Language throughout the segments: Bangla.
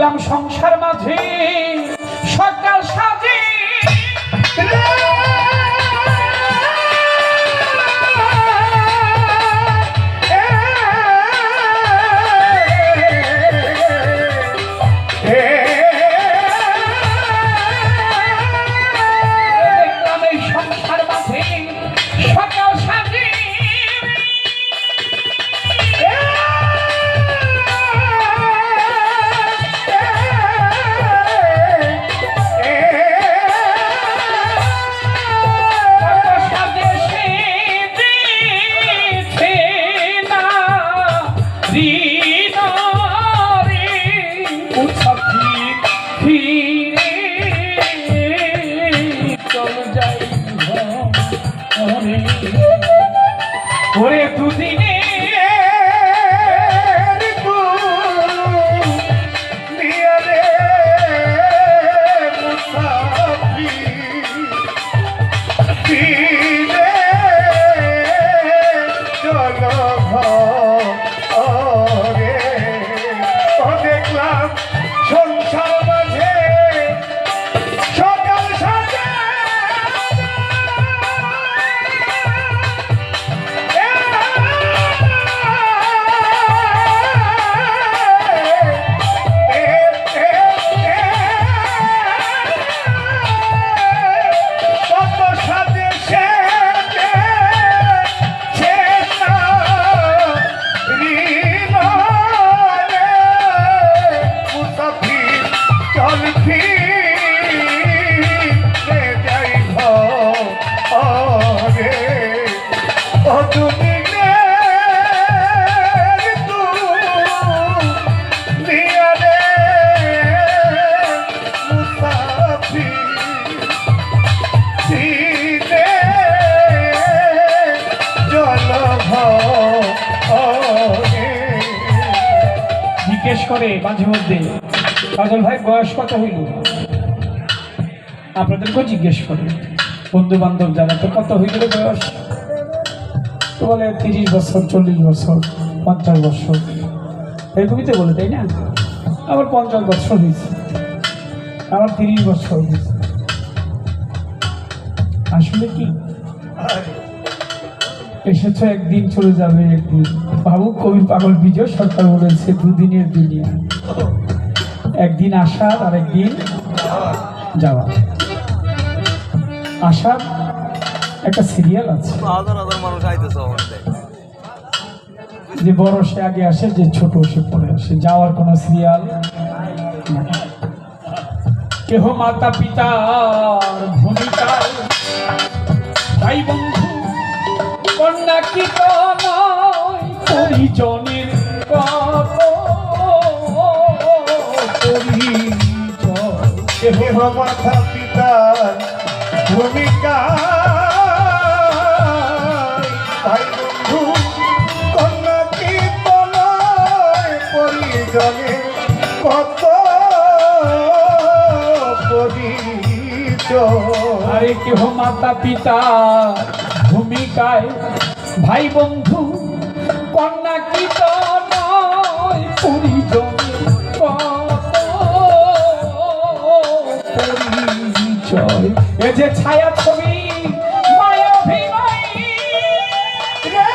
দেখলাম সংসার মাঝে সকাল সাজে ওরে দুদিনে দেখলাম সংসার মাঝে সকাল সাজে জিজ্ঞেস করে মাঝে মধ্যে কাজল ভাই বয়স কত হইল, আপনাদেরকেও জিজ্ঞেস করে বন্ধু বান্ধব যারা, তো কত হইল বয়স, তো বলে 30 বছর 40 বছর 50 বছর এরকমই তো বলে, তাই না? আবার 50 বছর হয়েছে, আবার 30 বছর হয়েছে। আসলে কি এসেছো একদিন চলে যাবে একদিন। বাবু কবি পাগল বিজয় সরকার বলেছে দুদিনের দুনিয়া, একদিন আসার আর একদিন যাওয়া। আসার একটা সিরিয়াল আছে যে বড় সে আগে আসে, যে ছোট সে পরে আসে, যাওয়ার কোনো সিরিয়াল না। কেহ মাতা পিতার ভূমিকায় ভাই বন্ধু কন্যা কি নয়, পরিজনের কত পরিচয়। কেহ মাতা পিতার ভূমিকা ভাই বন্ধু কন্যা কি নয়, পরিজনের কত পরিচয়। আরে কেহ মাতা পিতা ভূমিকায় ভাই বন্ধু কন্যা কি নয়, পরিজনের কত পরিচয়। এ যে ছায়া ছবি মায়াভিনয় রে,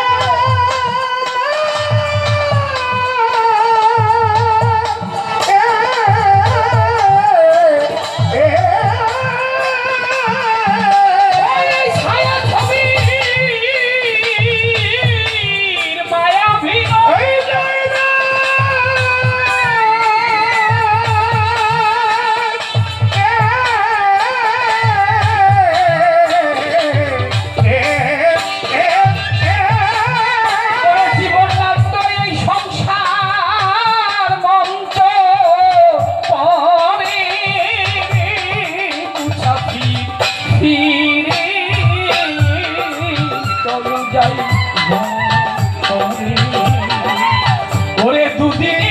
ওরে দুদিন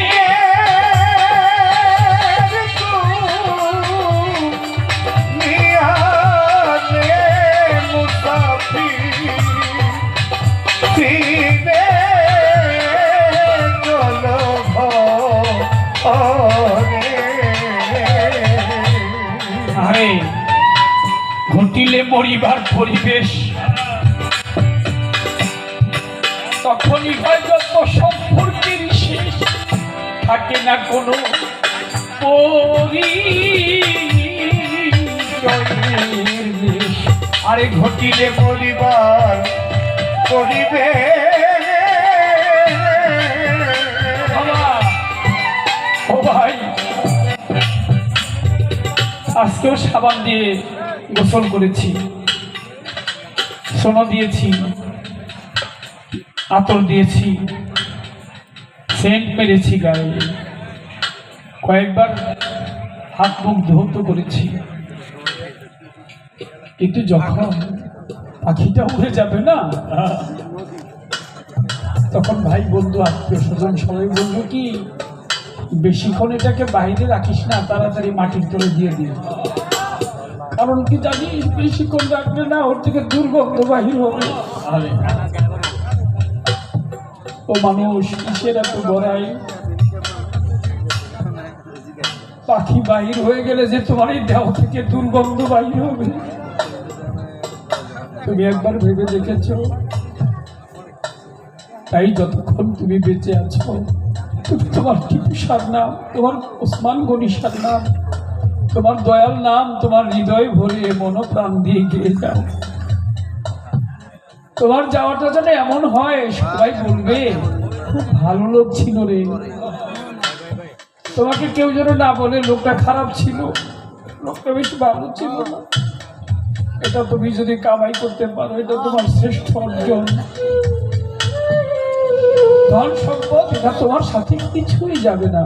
মরিবার পরিবেশ, তখনই হয় যত সম্পর্কের শেষ, থাকে না কোনো পরিচয়ের দেশ। আরে ঘটিলে পরিবার করিবে বাবা, ও ভাই, আজকেও সাবান দিয়ে গোসল করেছি, সোনা দিয়েছি, আতর দিয়েছি, সেন্ট মেরেছি গায়ে, কয়েকবার হাত মুখ ধৌত করেছি, কিন্তু যখন পাখিটা উড়ে যাবে না, তখন ভাই বন্ধু আত্মীয় স্বজন সবাই বলবো কি, বেশিক্ষণ এটাকে বাইরে রাখিস না, তাড়াতাড়ি মাটির তলে দিয়ে দিই। কারণ কি জানিস, বেশিক্ষণ রাখলে না ওর থেকে দুর্গন্ধ বাহির হবে। ও মানুষ, কিসের এত বড়াই? পাখি বাহির হয়ে গেলে যে তোমার এই দেহ থেকে দুর্গন্ধ বাহির হবে, তুমি একবার ভেবে দেখেছ? তাই যতক্ষণ তুমি বেঁচে আছো, তুমি তোমার টিপুসার নাম, তোমার ওসমান গনিসার নাম, তোমার দয়াল নাম তোমার হৃদয় ভরে মন প্রাণ দিয়ে গিয়ে যাও। তোমার যাওয়াটা যেন এমন হয় সবাই বলবে খুব ভালো লোক ছিল রে, তোমাকে কেউ যেন না বলে লোকটা খারাপ ছিল, লোকটা বেশি ভালো ছিল না। এটা তুমি যদি কামাই করতে পারো, এটা তোমার শ্রেষ্ঠ অর্জন। ধন সম্পদ এটা তোমার সাথে কিছুই যাবে না,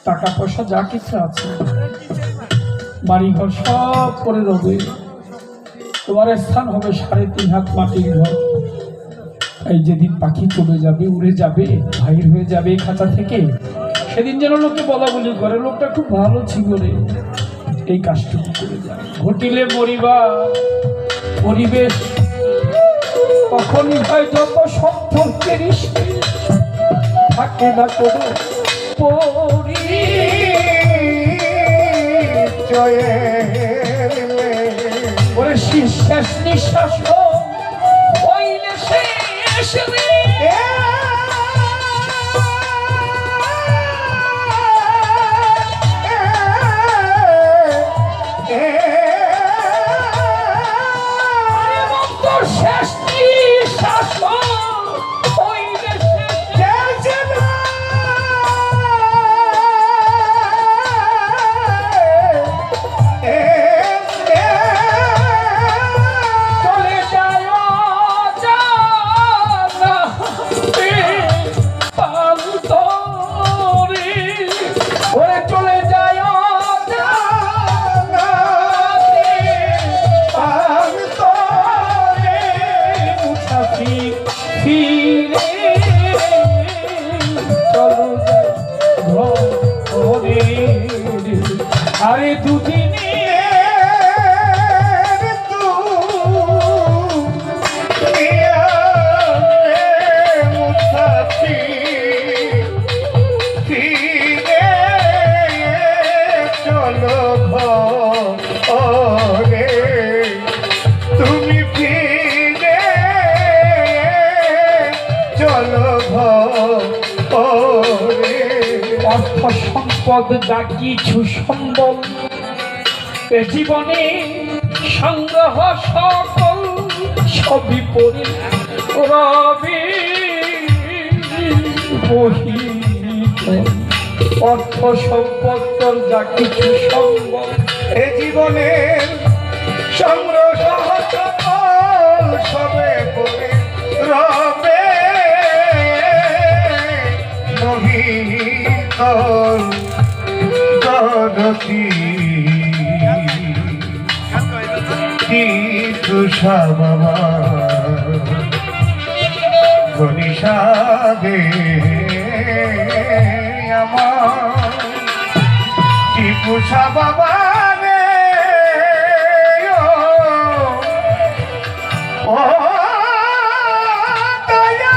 টাকা পয়সা যা কিছু আছে, বাড়িঘর সব করে রবে, তোমার স্থান হবে 3.5 হাত মাটির ঘর। এই যেদিন পাখি চলে যাবে, উড়ে যাবে, বাহির হয়ে যাবে এই খাঁচা থেকে, সেদিন যেন লোকে বলা বলি করে লোকটা খুব ভালো ছিল রে, এই কাজটুকু করে যায়। ঘটিলে মরিবার পরিবেশ, তখনই হয় যত সম্পর্কের শেষ, থাকে না কোনো ওরে শেষ নিঃশ্বাস হইলে শেষ রে। শেষ নিঃশ্বাস হইলে শেষ চলে যায় ওরে চলে যায় ফিরে চলো ঘরে। আরে দুদিনে চলো ঘরে, তুমি ফিরে চলো ঘরে। অর্থ সম্পদ যা কিছু সম্ভব এ জীবনে সংগ্রহ সকল সবই পড়ে রবে বহিত। অর্থ সম্পদ যা কিছু সম্ভব এ জীবনের সংগ্রহ সকল সবে পড়ে রবে মোহিত জগতি তুষা বাবা গনিষাদে আমার টিপুষা বাবা রে ও দয়া দয়া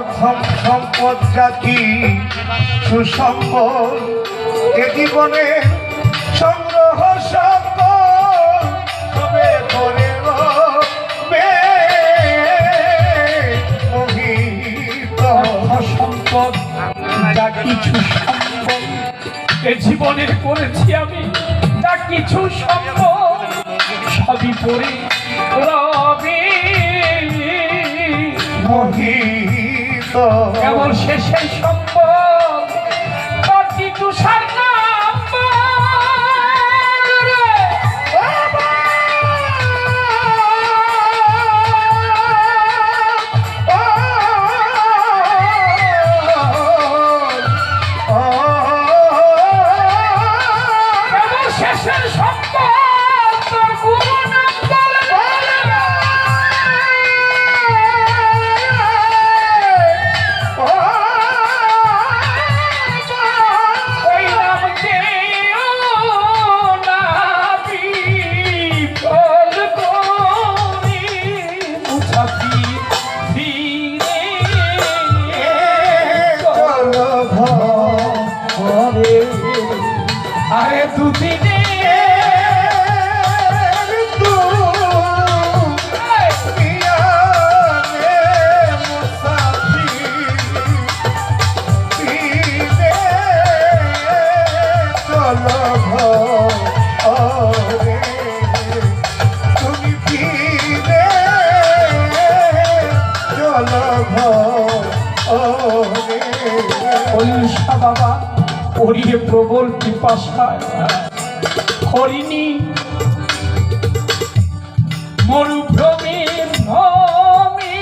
অর্থম সম্পদ জাতি সুসম্পদ এ জীবনে সংগ্রহ সম্পদ তবে করে মোহিত সম্পদ যা কিছু সম্পদ এ জীবনের করেছি আমি, যা কিছু সম্পদ সবই পড়ে রবে মোহিত কেবল শেষের সম্পদ অতি তুষার আরে দুদিনে কলসা বাবা ওরিয়ে প্রবল পিপাসায় হরিণী মরুভ্রমের ভূমি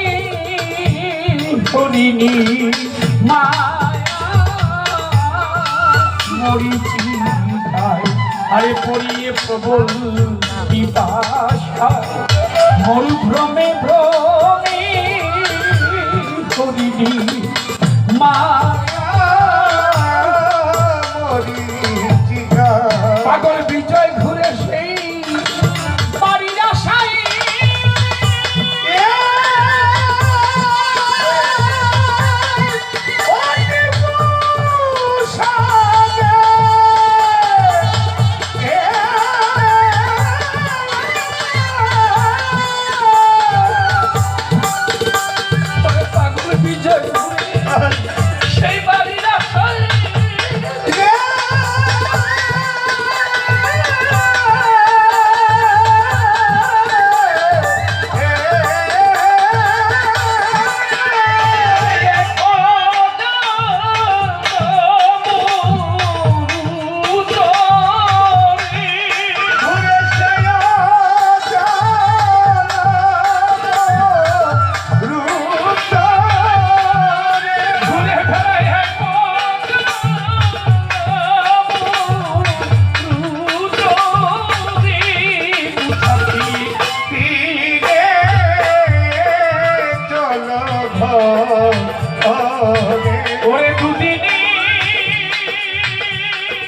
হরিণী মায়া মরিচিতায় আরে পড়িয়ে প্রবল পিপাসায় মরুভ্রমে ভ্রমে হরিণী মায়া